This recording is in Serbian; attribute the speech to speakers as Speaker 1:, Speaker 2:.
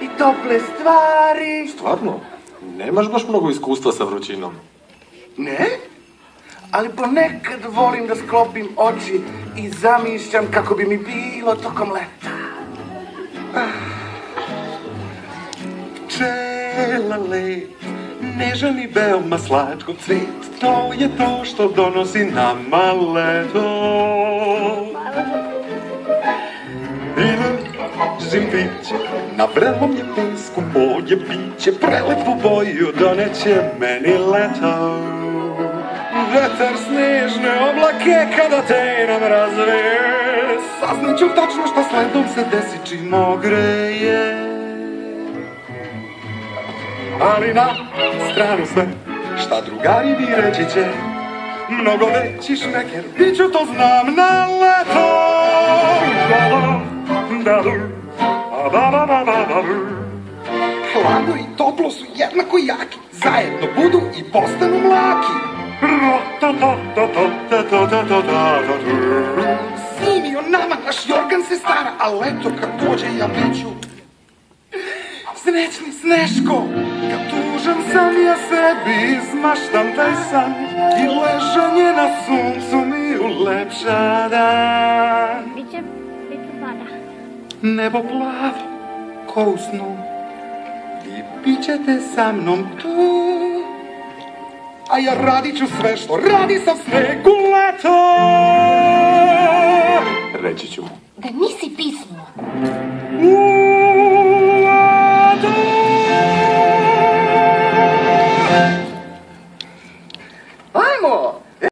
Speaker 1: i tople stvari.
Speaker 2: Stvarno? Nemaš baš mnogo iskustva sa vrućinom.
Speaker 1: Ne? Ali ponekad volim da sklopim oči i zamišljam kako bi mi bilo tokom leta.
Speaker 3: Pčela let, nežan i veoma slačko cvet, to je to što donosi nama leto. Idem piće, na vrelom je pesku moje biće, prelepu boju doneće meni leto. Vetar snežne oblake kada te nam razveje, saznaću tačno šta sledom se desi čim ogreje. Ali na stranu sve, šta drugari mi reći će, mnogo veći šmeker, bit ću to znam na leto. Hladno i toplo su jednako jaki, zajedno budu i postanu mlaki. Zimi o nama naš jorgan se stara, a leto kad dođe ja biću srećni Sneško. Kad tužan sam ja sebi izmaštam taj san i ležanje na suncu mi ulepša dan.
Speaker 4: Biće pada.
Speaker 3: Nebo plavo ko u snu i bit ćete sa mnom tu, a ja radit ću sve što radi sa snegu leto.
Speaker 2: Reći ću mu.